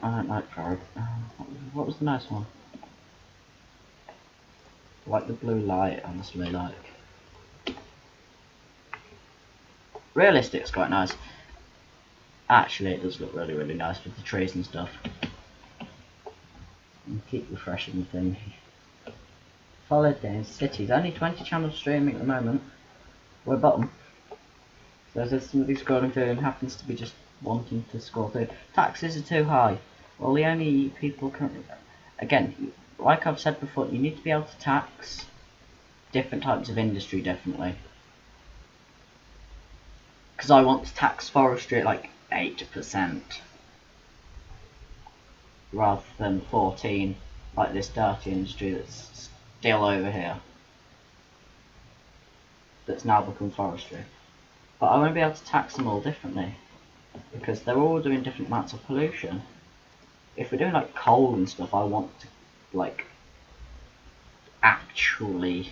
I don't like Frog. What was the nice one? Like the blue light, honestly, like. Realistic's quite nice. Actually, it does look really, really nice with the trees and stuff. And keep refreshing the thing. Followed Games Cities. Only 20 channels streaming at the moment. We're bottom. So there's somebody scrolling through and happens to be just wanting to scroll through. Taxes are too high. Well, the only people currently... Again, like I've said before, you need to be able to tax different types of industry, definitely. Because I want to tax forestry at like 8%. Rather than 14, like this dirty industry that's still over here. That's now become forestry. But I want to be able to tax them all differently. Because they're all doing different amounts of pollution. If we're doing like coal and stuff, I want to like actually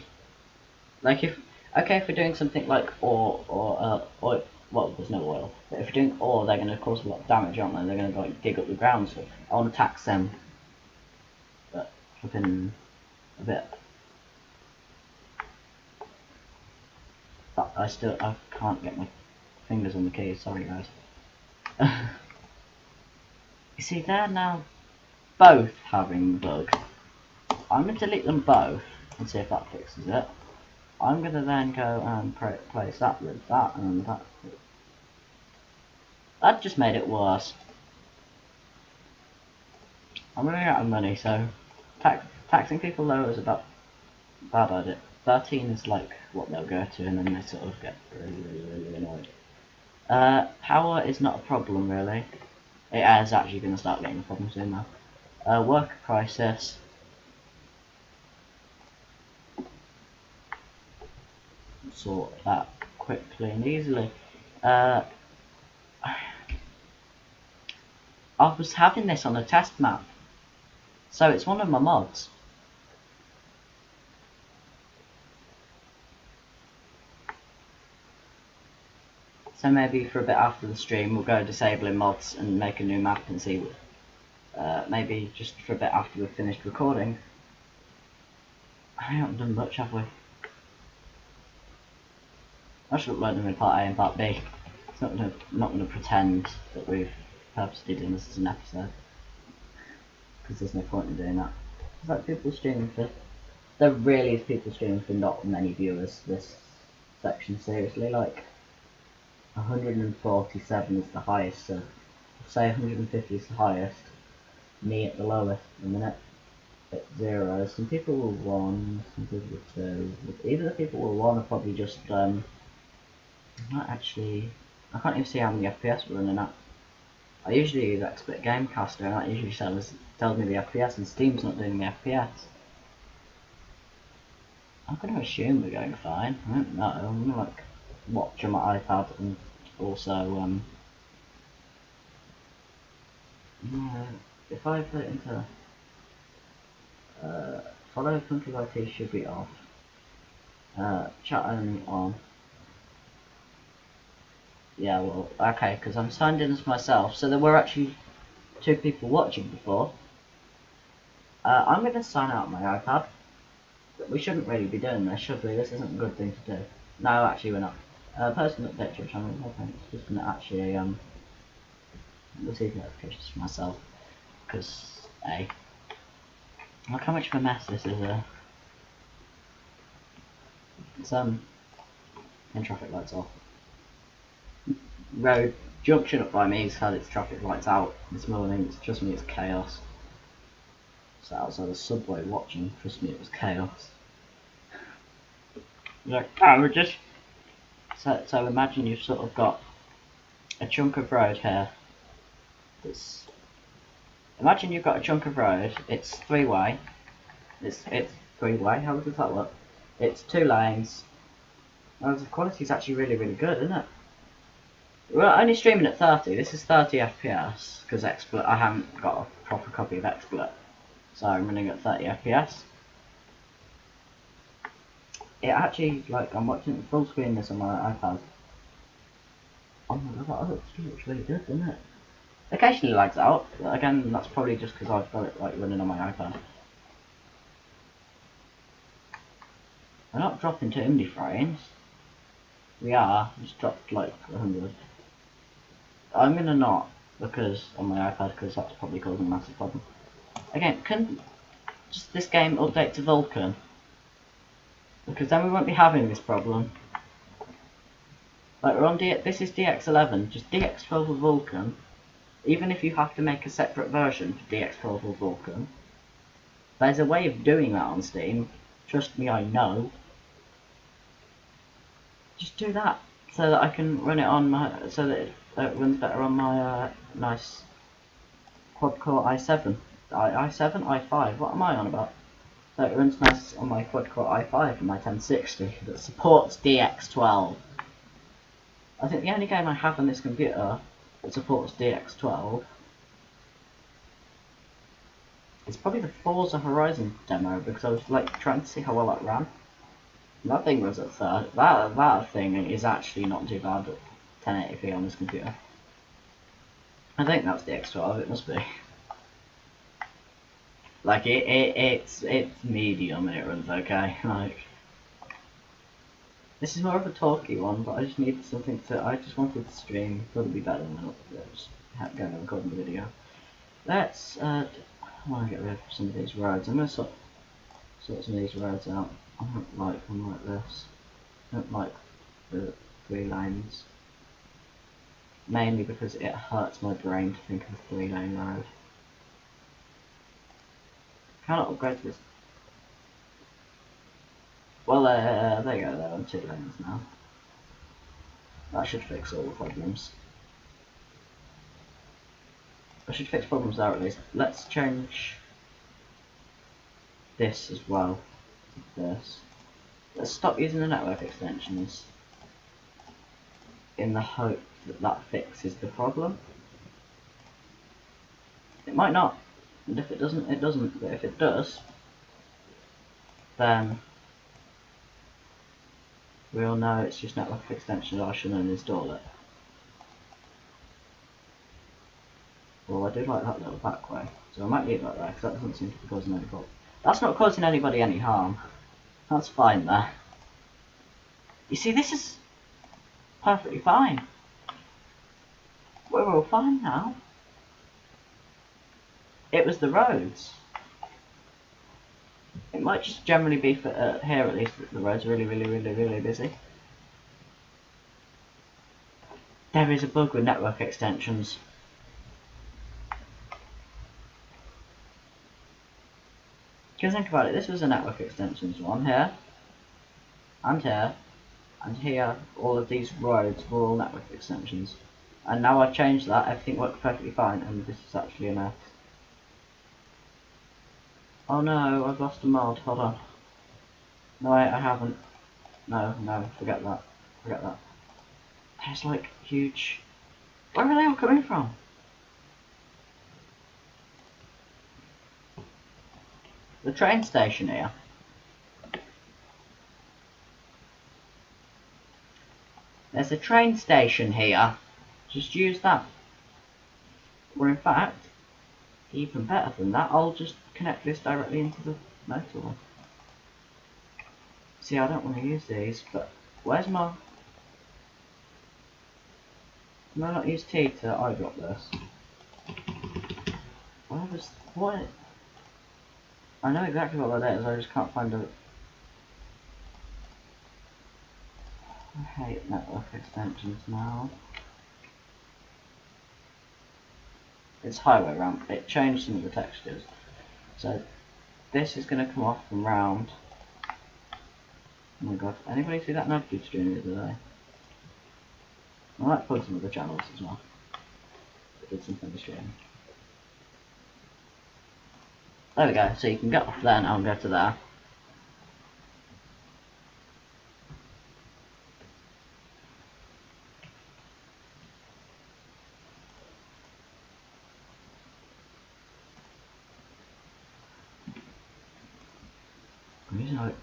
like if we're doing something like ore or oil, well, there's no oil, but if we're doing ore, they're going to cause a lot of damage, aren't they? They're going to like dig up the ground, so I want to tax them, but flipping a bit. But I can't get my fingers on the keys. Sorry, guys. You see, they're now both having the bug. I'm going to delete them both and see if that fixes it. I'm going to then go and place that with that and that. That just made it worse. I'm running out of money, so taxing people lower is a bad idea. 13 is like what they'll go to, and then they sort of get really annoyed. Power is not a problem, really. It is actually going to start getting a problem soon now. Worker crisis. Sort that quickly and easily. I was having this on a test map, so it's one of my mods. So maybe for a bit after the stream we'll go disabling mods and make a new map and see maybe just for a bit after we've finished recording. I haven't done much, have we? I should upload them in part A and part B. It's not gonna pretend that we've purposely done this as an episode, because there's no point in doing that. It's like people streaming for... There really is people streaming for not many viewers this section, seriously. Like 147 is the highest, so say 150 is the highest, me at the lowest in a minute, at 0. Some people were 1, some people were 2. Either the people were 1 are probably just, not actually, I can't even see how many FPS we're running at. I usually use Expert Gamecaster and that usually tells me the FPS, and Steam's not doing the FPS. I'm going to assume we're going fine. I don't know. I'm going to like watch on my iPad and also if I put it into follow country IT should be off. Chat only on. Yeah, well, okay, because I'm signed in as myself, so there were actually 2 people watching before. I'm going to sign out my iPad. We shouldn't really be doing this, should we? This isn't a good thing to do. No, actually we're not. Person update your channel, okay, it's just going to actually, receive notifications for myself, because, A, look how much of a mess this is, it's, and traffic lights off. Road junction up by me has had its traffic lights out this morning. Trust me, it's chaos. So outside the subway watching, trust me, it was chaos. Like, we're just... So imagine you've sort of got a chunk of road here. Imagine you've got a chunk of road, it's 3-way. It's 3-way, how does that look? It's 2 lanes. Well, the quality's actually really good, isn't it? We're only streaming at 30, this is 30 FPS, because I haven't got a proper copy of XSplit, so I'm running at 30 FPS. It actually, like, I'm watching full screen this on my iPad. Oh my god, that looks really good, doesn't it? Occasionally lags out, but again, that's probably just because I've got it like running on my iPad. We're not dropping to indie frames. We are, just dropped like 100. I'm gonna not, because on my iPad, because that's probably causing a massive problem. Again, can just this game update to Vulkan? Because then we won't be having this problem. Like we're on this is DX11, just DX12 with Vulkan. Even if you have to make a separate version for DX12 or Vulkan, there's a way of doing that on Steam. Trust me, I know. Just do that so that I can run it on my, so that it runs better on my nice quad-core i7. i7, i5. What am I on about? So it runs nice on my quad-core i5 and my 1060 that supports DX12. I think the only game I have on this computer that supports DX12 is probably the Forza Horizon demo, because I was like trying to see how well that ran. That thing was at 30. That thing is actually not too bad at 1080p on this computer. I think that's DX12. It must be. Like it's medium and it runs okay. Like this is more of a talky one, but I just needed something to. I just wanted to stream. Thought it'd be better than just going and recording the video. Let's. I want to get rid of some of these roads. I'm gonna sort some of these roads out. I don't like them like this. I don't like the 3 lanes. Mainly because it hurts my brain to think of a 3-lane road. Cannot upgrade this. Well, there you go, they're on 2 lanes now. That should fix all the problems. I should fix problems there at least. Let's change this as well. This. Let's stop using the network extensions in the hope that that fixes the problem. It might not, and if it doesn't, it doesn't, but if it does, then we'll know it's just network extensions. I shouldn't install it. Well, I do like that little back way, so I might leave that there, because that doesn't seem to be causing any problem. That's not causing anybody any harm. That's fine there. You see, this is perfectly fine. We're all fine now. It was the roads. It might just generally be for here at least that the roads are really busy. There is a bug with network extensions. Because think about it, this was a network extensions one here, and here, and here. All of these roads were all network extensions. And now I've changed that, everything worked perfectly fine, and this is actually a mess. Oh no, I've lost a mod, hold on. No, I haven't. No, forget that. Forget that. There's like huge... Where are they all coming from? The train station here. There's a train station here. Just use that. Or in fact, even better than that, I'll just connect this directly into the motorway. See, I don't want to use these, but where's my... Can I not use T to eyedrop this? Where was... What? I know exactly what that is, I just can't find it. I hate network extensions now. It's highway ramp. It changed some of the textures. So this is going to come off and round. Oh my god, anybody see that Nudge stream the other day? I might plug some of the channels as well. It did something to stream. There we go, so you can get off there now and go to there. I'm using like...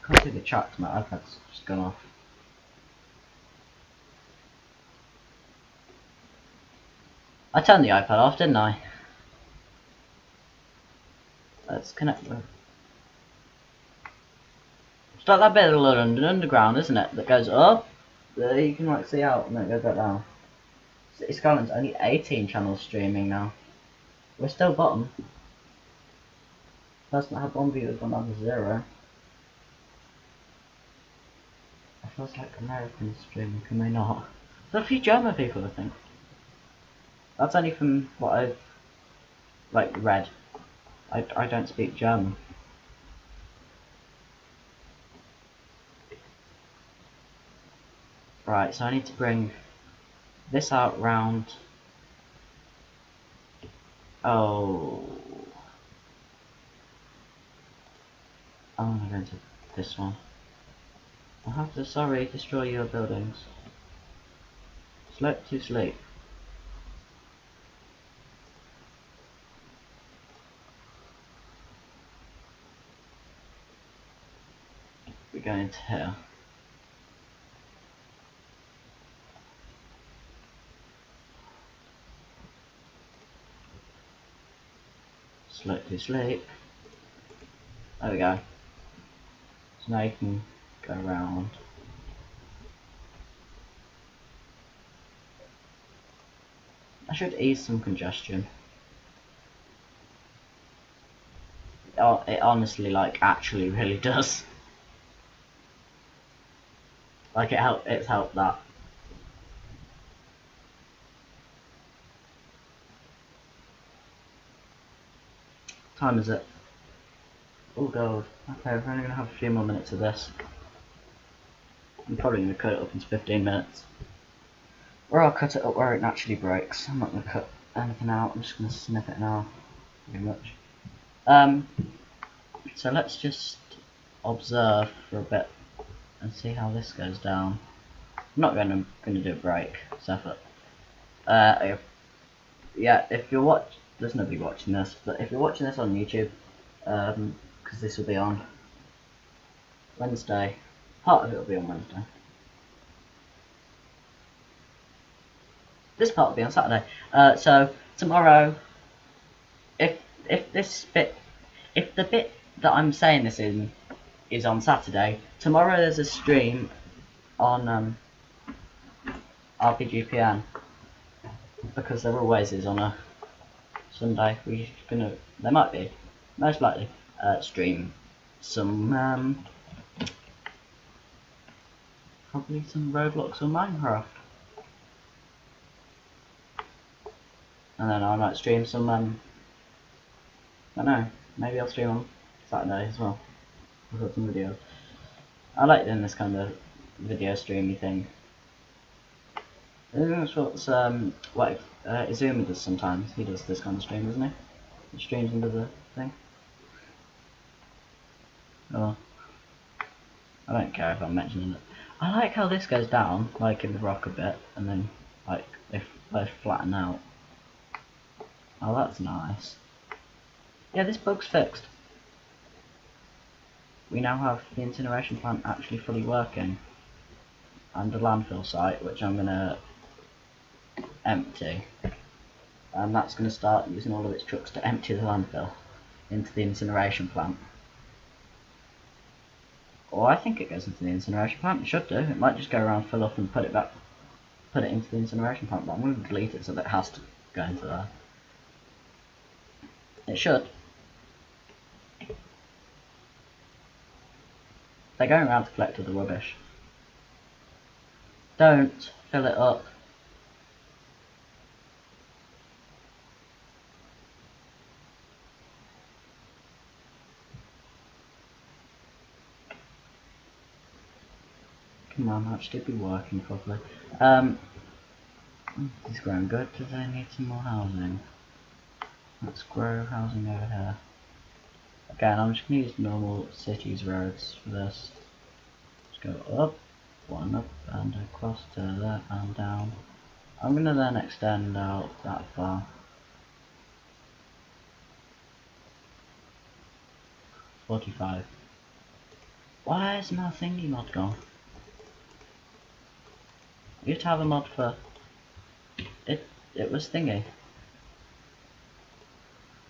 Can't see the chat 'cause my iPad's just gone off. I turned the iPad off, didn't I? Let's connect with. It's like that bit of the London Underground, isn't it? That goes up. There you can like see out and then it goes back down. City Skylines only 18 channels streaming now. We're still bottom. Person that had one view has gone down to 0. It feels like Americans streaming, can they not? There's a few German people, I think. That's only from what I've like read. I don't speak German. Right, so I need to bring this out round. Oh, I'm gonna go into this one. I'll have to, sorry, destroy your buildings. Slept to sleep. We're going to here. Slept to sleep. There we go. So now you can go around. I should ease some congestion. Oh, it honestly, like, actually really does. Like, it's helped that. Time is it? Oh god. Okay, we're only gonna have a few more minutes of this. I'm probably gonna cut it up into 15 minutes. Or I'll cut it up where it naturally breaks. I'm not gonna cut anything out, I'm just gonna snip it now. Pretty much. So let's just observe for a bit and see how this goes down. I'm not gonna do a break, so yeah, if you're there's nobody watching this, but if you're watching this on YouTube, because this will be on Wednesday, part of it will be on Wednesday. This part will be on Saturday. So tomorrow, if the bit that I'm saying this in is on Saturday, tomorrow there's a stream on RPGPN, because there always is on a Sunday. There might be, most likely, stream some probably some Roblox or Minecraft, and then I might stream some I don't know, maybe I'll stream on Saturday as well. I've got some videos. I like doing this kind of video streamy thing. I think that's what Izumi does sometimes. He does this kind of stream, doesn't he? He streams into the thing. Oh, I don't care if I'm mentioning it. I like how this goes down, like in the rock a bit, and then like they both flatten out. Oh, that's nice. Yeah, this bug's fixed. We now have the incineration plant actually fully working, and the landfill site, which I'm gonna empty, and that's going to start using all of its trucks to empty the landfill into the incineration plant. Or I think it goes into the incineration plant. It should do. It might just go around, fill up, and put it into the incineration plant. But I'm going to delete it so that it has to go into there. It should. They're going around to collect all the rubbish. Don't fill it up. Come on, that should be working properly. This is growing good. Do they need some more housing? Let's grow housing over here. Again, I'm just going to use normal cities roads for this. Just go up, one up, and across to there and down. I'm going to then extend out that far. 45. Why is my thingy mod gone? You have to have a mod for it. It was thingy.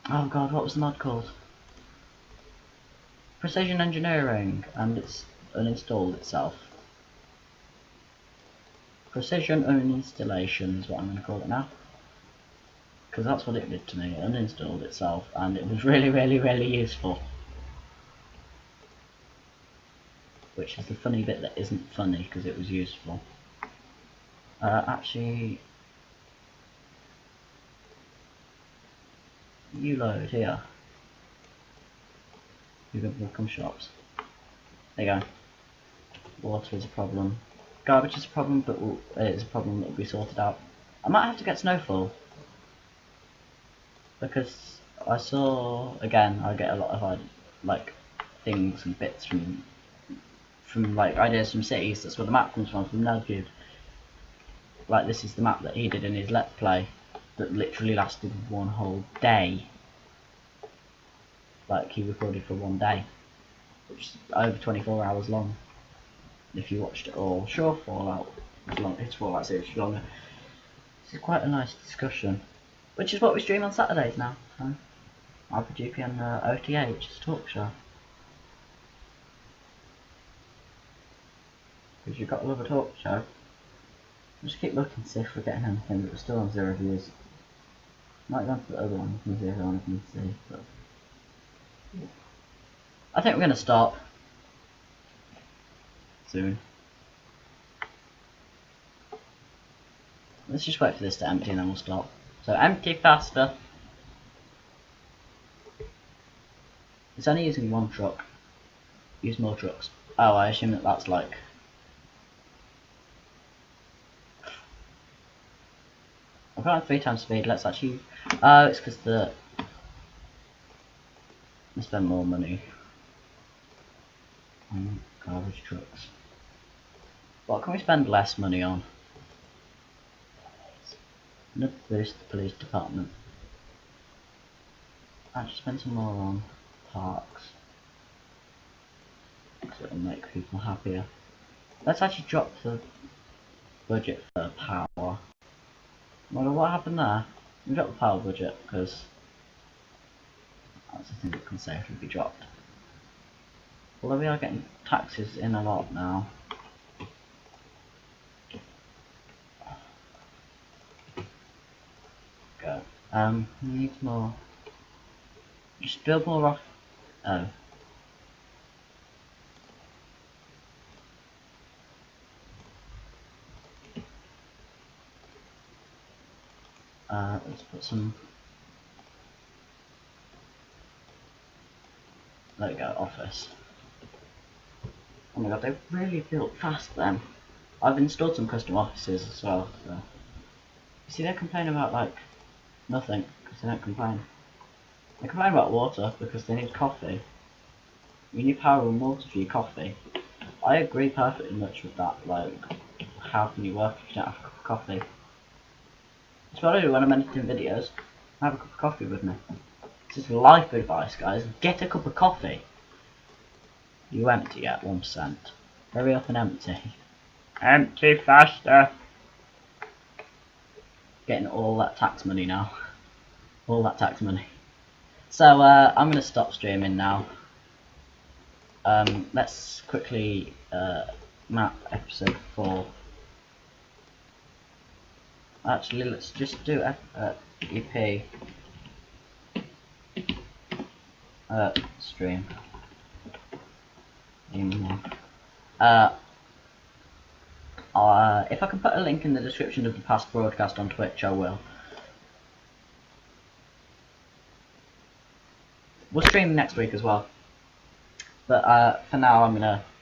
Oh god, what was the mod called? Precision Engineering, and it's uninstalled itself. Precision Uninstallation is what I'm going to call it now. Because that's what it did to me, it uninstalled itself, and it was really useful. Which is the funny bit that isn't funny, because it was useful. Actually, you load here. You can become shops. There you go. Water is a problem. Garbage is a problem, but it is a problem that will be sorted out. I might have to get snowfall. Because I saw, again, I get a lot of like things and bits from like ideas from cities. That's where the map comes from Nudged. Like this is the map that he did in his Let's Play that literally lasted one whole day. Like he recorded for one day, which is over 24 hours long. If you watched it all, sure, Fallout is long. It's Fallout series is longer. This is quite a nice discussion, which is what we stream on Saturdays now. So, RPGPN OTA, which is a talk show. Because you've got to love a talk show. Just keep looking to see if we're getting anything, but we're still on 0 views. Might go on to the other one, and see if anyone can see. But I think we're going to stop soon. Let's just wait for this to empty and then we'll stop. So empty faster. It's only using one truck. Use more trucks. Oh, I assume that that's like... I've got 3 times speed. Let's actually... Oh, it's because the... I spend more money on garbage trucks. What can we spend less money on? Another boost the police department. I'll just spend some more on parks. Because it'll make people happier. Let's actually drop the budget for power. Well, what happened there? We dropped the power budget because that's the thing that can safely be dropped. Although we are getting taxes in a lot now. Go. Needs more. Just build more off. Oh. Let's put some. There we go, office. Oh my god, they really built fast then. I've installed some custom offices as well, so. You see, they complain about like nothing, because they don't complain. They complain about water because they need coffee. You need power and water for your coffee. I agree perfectly much with that, like, how can you work if you don't have a cup of coffee? That's what I do when I'm editing videos. I have a cup of coffee with me. This is life advice, guys. Get a cup of coffee. You empty at 1%. Hurry up and empty. Empty faster. Getting all that tax money now. All that tax money. So I'm gonna stop streaming now. Let's quickly map episode 4. Actually, let's just do EP stream. If I can put a link in the description of the past broadcast on Twitch, I will. We'll stream next week as well. But for now, I'm gonna